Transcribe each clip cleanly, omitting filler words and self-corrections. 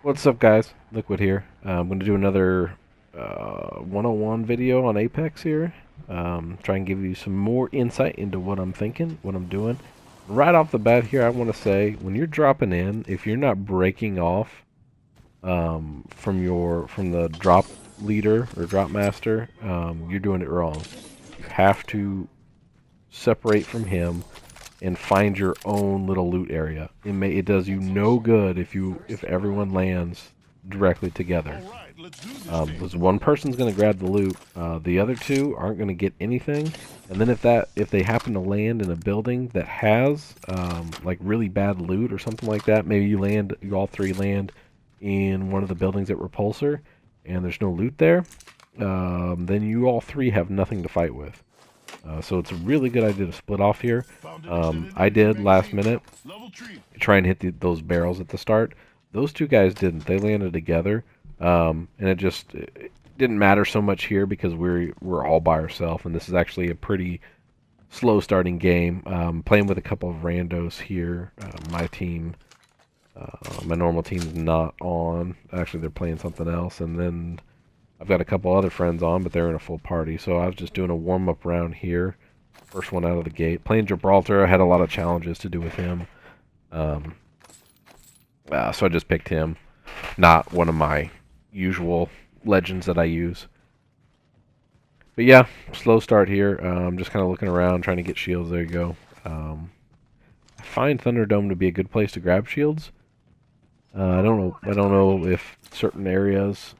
What's up, guys? Liquid here. I'm going to do another 101 video on Apex here. Try and give you some more insight into what I'm thinking, what I'm doing. Right off the bat here, I want to say, when you're dropping in, if you're not breaking off from the drop leader or drop master, you're doing it wrong. You have to separate from him and find your own little loot area. It does you no good if everyone lands directly together. Because one person's going to grab the loot, the other two aren't going to get anything, and then if they happen to land in a building that has like really bad loot or something like that, maybe you all three land in one of the buildings at Repulsor, and there's no loot there, then you all three have nothing to fight with. So it's a really good idea to split off here. I did last minute try and hit those barrels at the start. Those two guys didn't. They landed together, and it didn't matter so much here because we're all by ourselves, and this is actually a pretty slow starting game. Playing with a couple of randos here. My normal team's not on. Actually, they're playing something else, and then I've got a couple other friends on, but they're in a full party, so I was just doing a warm-up round here. First one out of the gate. Playing Gibraltar, I had a lot of challenges to do with him. So I just picked him. Not one of my usual legends that I use. But yeah, slow start here. Just kind of looking around, trying to get shields. There you go. I find Thunderdome to be a good place to grab shields. I don't know if certain areas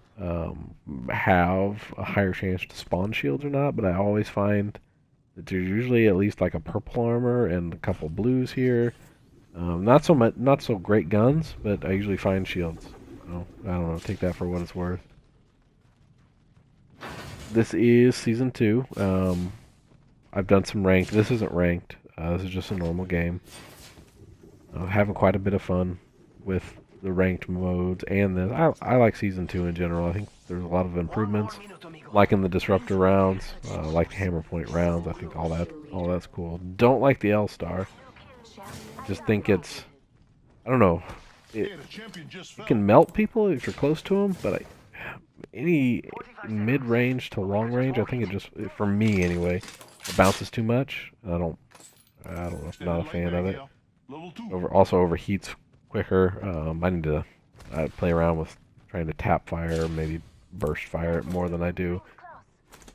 have a higher chance to spawn shields or not, but I always find that there's usually at least like a purple armor and a couple blues here. Not so great guns, but I usually find shields. So, I don't know. Take that for what it's worth. This is season 2. I've done some ranked. This isn't ranked. This is just a normal game. Having quite a bit of fun with the ranked modes and this. I like season 2 in general. I think there's a lot of improvements. Liking the disruptor rounds, like the hammer point rounds. I think all that's cool. Don't like the L star. Just think it's, I don't know. It can melt people if you're close to them, but any mid-range to long range, I think it just, for me anyway, it bounces too much. I don't know. I'm not a fan of it. Also overheats quicker. I need to play around with trying to tap fire, maybe burst fire it more than I do.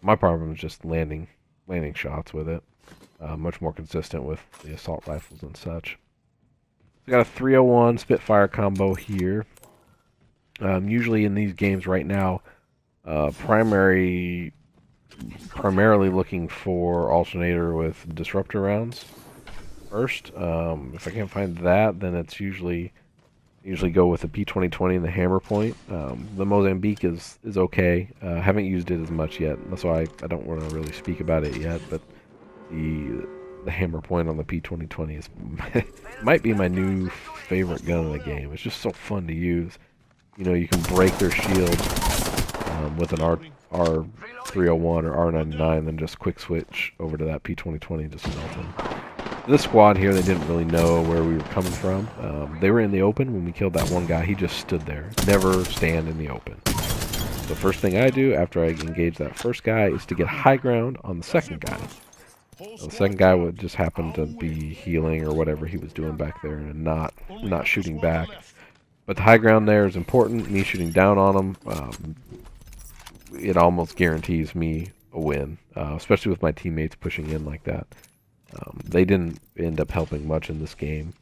My problem is just landing shots with it. Much more consistent with the assault rifles and such. So got a 301 Spitfire combo here. Usually in these games right now, primarily looking for alternator with disruptor rounds first. If I can't find that, then it's usually go with the P2020 and the hammer point. The Mozambique is okay. Haven't used it as much yet, that's why I don't want to really speak about it yet. But the hammer point on the P2020 is might be my new favorite gun in the game. It's just so fun to use. You know, you can break their shield with an R301 or R99, then just quick switch over to that P2020 and just melt them. This squad here, they didn't really know where we were coming from. They were in the open when we killed that one guy. He just stood there. Never stand in the open. The first thing I do after I engage that first guy is to get high ground on the second guy. The second guy would just happen to be healing or whatever he was doing back there and not shooting back. But the high ground there is important. Me shooting down on him, it almost guarantees me a win, especially with my teammates pushing in like that. They didn't end up helping much in this game,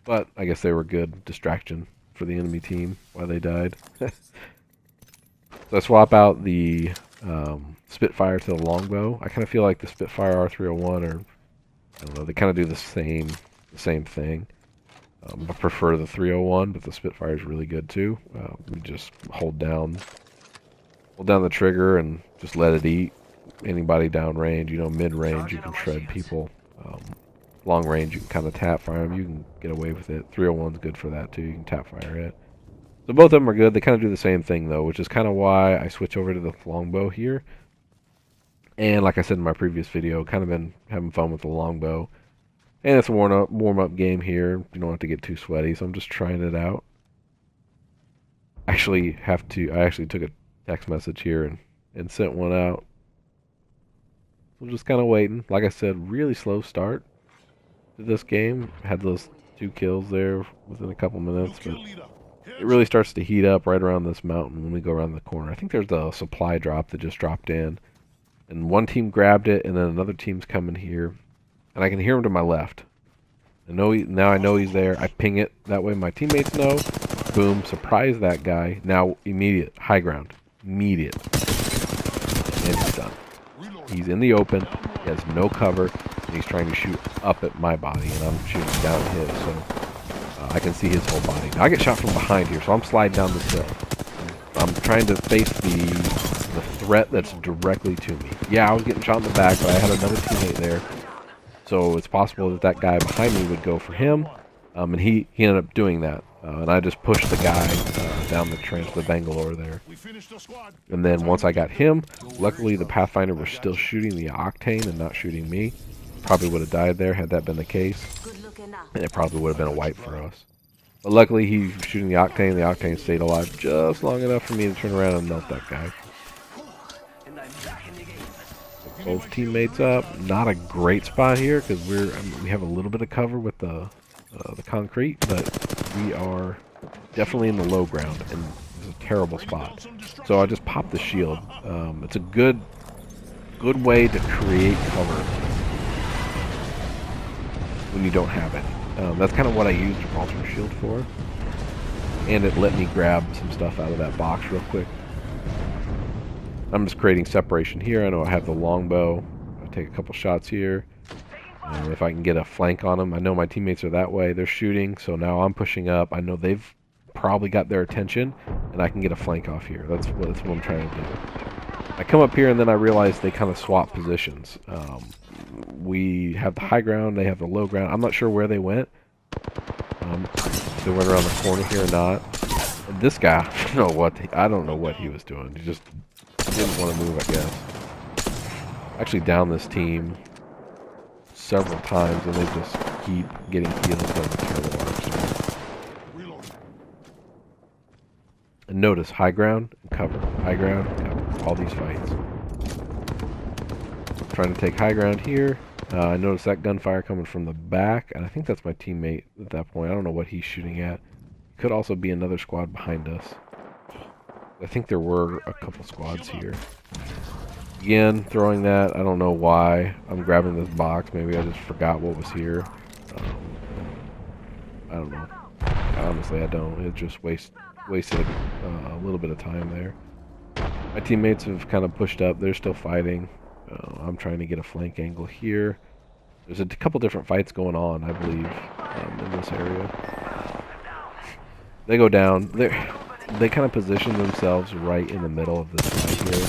but I guess they were good distraction for the enemy team while they died. So I swap out the Spitfire to the longbow. I kind of feel like the Spitfire R301 or I don't know, they kind of do the same thing. I prefer the 301, but the Spitfire is really good too. We just hold down the trigger and just let it eat. Anybody down range, you know, mid range, you can shred people. Long range, you can kind of tap fire them. You can get away with it. 301's good for that too. You can tap fire it. So both of them are good. They kind of do the same thing though, which is kind of why I switch over to the longbow here. And like I said in my previous video, kind of been having fun with the longbow. And it's a warm-up game here. You don't have to get too sweaty, so I'm just trying it out. I actually took a text message here and sent one out. So just kind of waiting. Like I said, really slow start to this game. Had those 2 kills there within a couple minutes, but it really starts to heat up right around this mountain when we go around the corner. I think there's a supply drop that just dropped in, and one team grabbed it, and then another team's coming here, and I can hear him to my left. Now I know he's there. I ping it. That way my teammates know. Boom. Surprise that guy. Now immediate. High ground. Immediate. And he's done. He's in the open. He has no cover. And he's trying to shoot up at my body. And I'm shooting down at his. So I can see his whole body. Now I get shot from behind here. So I'm sliding down this hill. I'm trying to face the threat that's directly to me. Yeah, I was getting shot in the back. But I had another teammate there. So it's possible that that guy behind me would go for him, and he ended up doing that. And I just pushed the guy down the trench, the Bangalore there. And then once I got him, luckily the Pathfinder was still shooting the Octane and not shooting me. Probably would have died there had that been the case. And it probably would have been a wipe for us. But luckily he was shooting the Octane. The Octane stayed alive just long enough for me to turn around and melt that guy. Both teammates up. Not a great spot here because we have a little bit of cover with the concrete, but we are definitely in the low ground, and it's a terrible spot. So I just popped the shield. It's a good way to create cover when you don't have any. That's kind of what I used Ultra Shield for, and it let me grab some stuff out of that box real quick. I'm just creating separation here. I know I have the longbow. I'll take a couple shots here. If I can get a flank on them. I know my teammates are that way. They're shooting, so now I'm pushing up. I know they've probably got their attention, and I can get a flank off here. That's what I'm trying to do. I come up here, and then I realize they kind of swap positions. We have the high ground. They have the low ground. I'm not sure where they went. They went around the corner here or not. And this guy, I don't know what he was doing. He just didn't want to move, I guess. Actually down this team several times, and they just keep getting healed by the terrible archers. And notice, high ground and cover. High ground, cover. All these fights. Trying to take high ground here. I noticed that gunfire coming from the back, and I think that's my teammate at that point. I don't know what he's shooting at. Could also be another squad behind us. I think there were a couple squads here. Again, throwing that. I don't know why. I'm grabbing this box. Maybe I just forgot what was here. I don't know. Honestly, I don't. It just wasted a little bit of time there. My teammates have kind of pushed up. They're still fighting. I'm trying to get a flank angle here. There's a couple different fights going on, I believe, in this area. They go down. They kind of position themselves right in the middle of this fight here.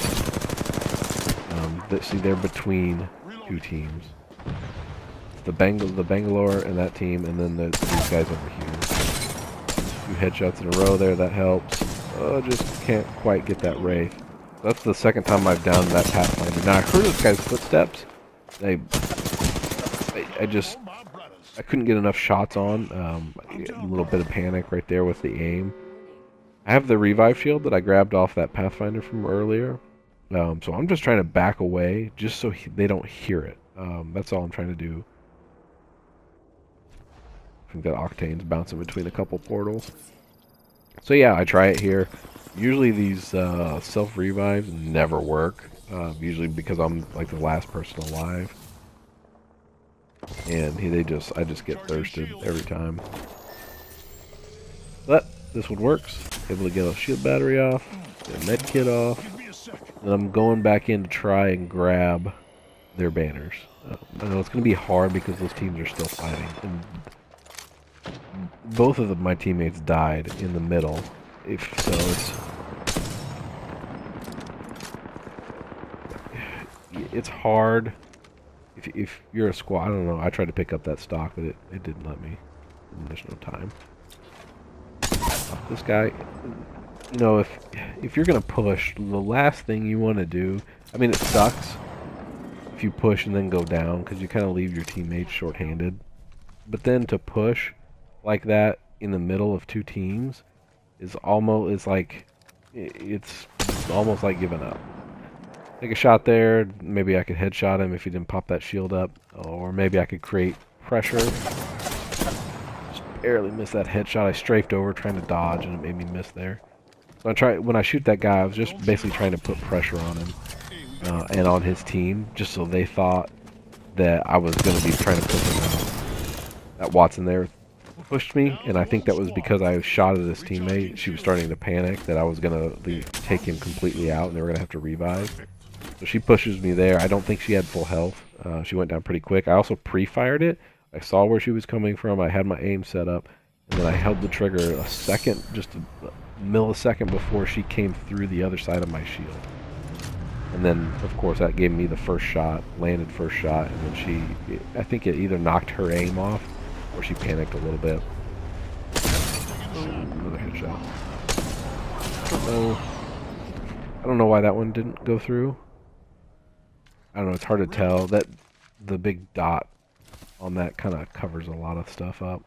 See, they're between 2 teams. The Bangalore and that team, and then these guys over here. 2 headshots in a row there. That helps. Just can't quite get that Wraith. That's the second time I've downed that Pathfinder. Now I heard this guy's footsteps. I couldn't get enough shots on. A little bit of panic right there with the aim. I have the revive shield that I grabbed off that Pathfinder from earlier. So I'm just trying to back away just so they don't hear it. That's all I'm trying to do. I think that Octane's bouncing between a couple portals. So yeah, I try it here. Usually these self-revives never work. Usually because I'm like the last person alive. And I just get thirsted every time. But this one works. Able to get a shield battery off, get a med kit off. And I'm going back in to try and grab their banners. I know it's going to be hard because those teams are still fighting. And both of my teammates died in the middle. It's hard. If you're a squad, I don't know. I tried to pick up that stock, but it didn't let me. There's no time. This guy, you know, if you're gonna push, the last thing you want to do, I mean, it sucks if you push and then go down because you kind of leave your teammates shorthanded. But then to push like that in the middle of 2 teams, is almost it's almost like giving up. Take a shot there. Maybe I could headshot him if he didn't pop that shield up, or maybe I could create pressure. Just barely missed that headshot. I strafed over trying to dodge, and it made me miss there. So when I shoot that guy, I was just basically trying to put pressure on him and on his team, just so they thought that I was going to be trying to push him out. That Watson there pushed me, and I think that was because I shot at his teammate. She was starting to panic that I was going to take him completely out, and they were going to have to revive. So she pushes me there. I don't think she had full health. She went down pretty quick. I also pre-fired it. I saw where she was coming from. I had my aim set up, and then I held the trigger a second, just a millisecond before she came through the other side of my shield. And then, of course, that gave me the first shot, landed first shot, and then I think it either knocked her aim off, or she panicked a little bit. Another headshot. I don't know why that one didn't go through. I don't know, it's hard to tell. The big dot on that kind of covers a lot of stuff up.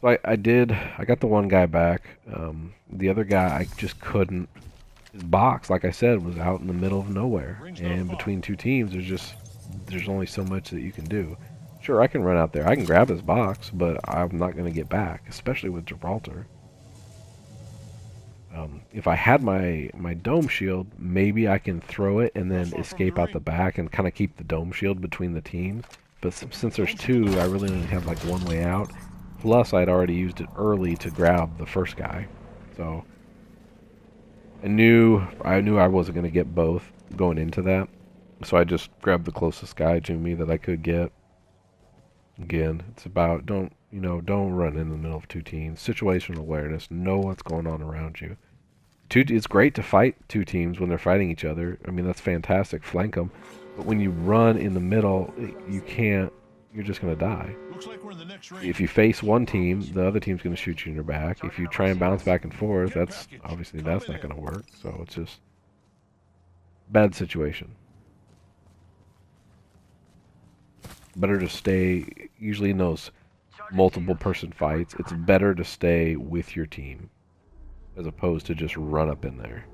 So I got the one guy back. The other guy, I just couldn't. His box, like I said, was out in the middle of nowhere. And between two teams, there's only so much that you can do. Sure, I can run out there. I can grab his box, but I'm not going to get back, especially with Gibraltar. If I had my dome shield, maybe I can throw it and then escape out the back and kind of keep the dome shield between the teams. But since there's two, I really only have like one way out. Plus, I'd already used it early to grab the first guy. So I knew I wasn't going to get both going into that. So I just grabbed the closest guy to me that I could get. Again, it's about don't run in the middle of two teams. Situational awareness. Know what's going on around you. It's great to fight two teams when they're fighting each other. I mean, that's fantastic. Flank them. But when you run in the middle, you can't. You're just going to die. If you face one team, the other team's going to shoot you in your back. If you try and bounce back and forth, that's not going to work. So it's just bad situation. Better to stay. Usually in those multiple person fights, it's better to stay with your team as opposed to just run up in there.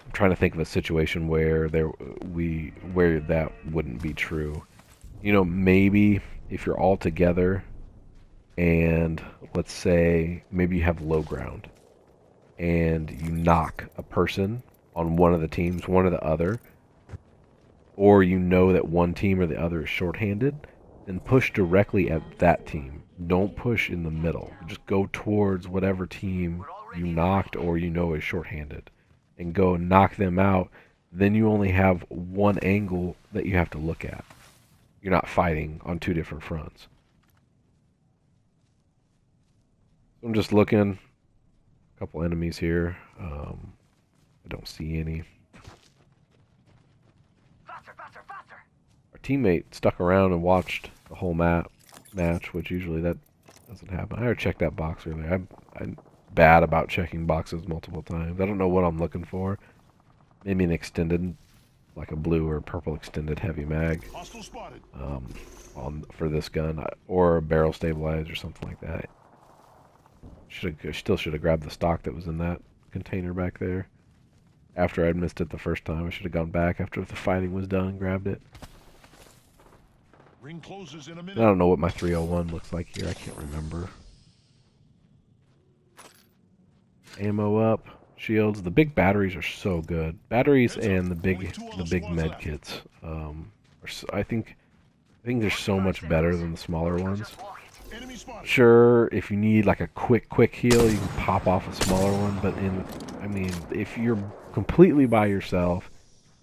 I'm trying to think of a situation where that wouldn't be true. Maybe if you're all together and let's say maybe you have low ground and you knock a person on one of the teams, one or the other, or you know that one team or the other is shorthanded, then push directly at that team. Don't push in the middle. Just go towards whatever team you knocked or is shorthanded and go knock them out. Then you only have one angle that you have to look at. You're not fighting on two different fronts. I'm just looking. A couple enemies here. I don't see any. Our teammate stuck around and watched the whole match, which usually that doesn't happen. I already checked that box earlier. I'm bad about checking boxes multiple times. I don't know what I'm looking for. Maybe an extended, like a blue or purple extended heavy mag for this gun, or a barrel stabilized or something like that. Still should have grabbed the stock that was in that container back there. After I'd missed it the first time, I should have gone back after the fighting was done and grabbed it. Ring closes in a minute. I don't know what my 301 looks like here. I can't remember. Ammo up, shields. The big batteries are so good. Batteries and the big med kits. I think they're so much better than the smaller ones. Sure, if you need like a quick heal, you can pop off a smaller one. But if you're completely by yourself,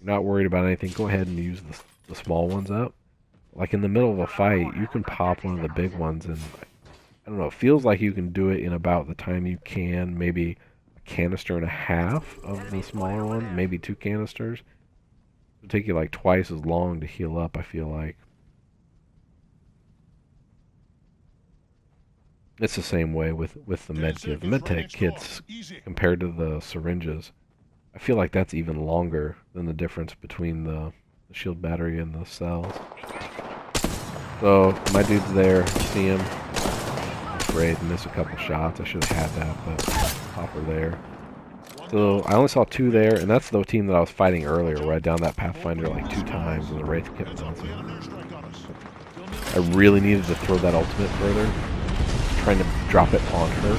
you're not worried about anything, go ahead and use the small ones up. Like in the middle of a fight, you can pop one of the big ones, and I don't know, it feels like you can do it in about the time you can, maybe a canister and a half of the smaller one, maybe 2 canisters. It'll take you like twice as long to heal up, I feel like. It's the same way with the medkit. The medtech kits, compared to the syringes, I feel like that's even longer than the difference between the shield battery and the cells. So, my dude's there, see him. Wraith, miss a couple shots. I should have had that, but pop her there. So I only saw 2 there, and that's the team that I was fighting earlier, where I downed that Pathfinder like 2 times, and the Wraith kept bouncing. I really needed to throw that ultimate further, trying to drop it on her,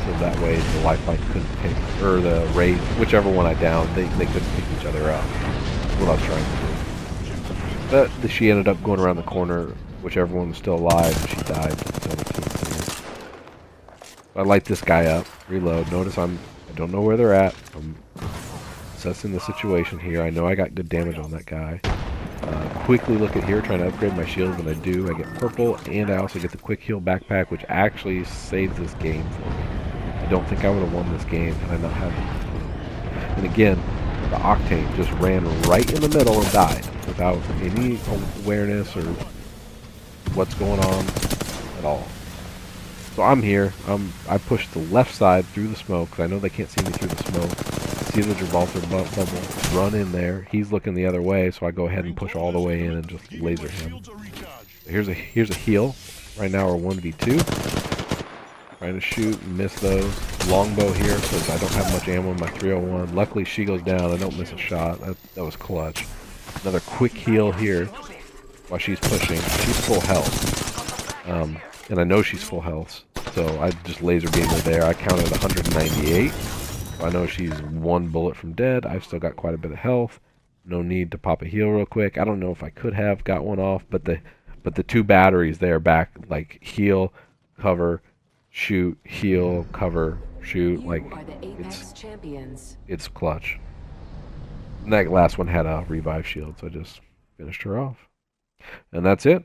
so that way the lifeline couldn't pick, or the Wraith, whichever one I downed, they couldn't pick each other up. That's what I was trying to do. But she ended up going around the corner, whichever one was still alive, and she died to the other team. I light this guy up, reload. Notice I don't know where they're at. I'm assessing the situation here. I know I got good damage on that guy. Quickly look at here, trying to upgrade my shield. When I do, I get purple, and I also get the quick heal backpack, which actually saves this game for me. I don't think I would have won this game had I not had it. And again, the Octane just ran right in the middle and died without any awareness or what's going on at all. So I'm here. I push the left side through the smoke, because I know they can't see me through the smoke. See the Gibraltar bubble, run in there. He's looking the other way, so I go ahead and push all the way in and just laser him. Here's a heal. Right now we're 1v2. Trying to shoot and miss those. Longbow here, because I don't have much ammo in my 301. Luckily she goes down. I don't miss a shot. That was clutch. Another quick heal here while she's pushing. She's full health. And I know she's full health, so I just laser beam her there. I counted 198. I know she's 1 bullet from dead. I've still got quite a bit of health. No need to pop a heal real quick. I don't know if I could have got one off, but the 2 batteries there back, like heal, cover, shoot, heal, cover, shoot, like it's clutch. And that last one had a revive shield, so I just finished her off. And that's it.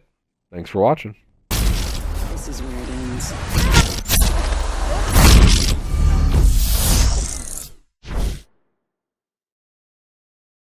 Thanks for watching. This is where it ends.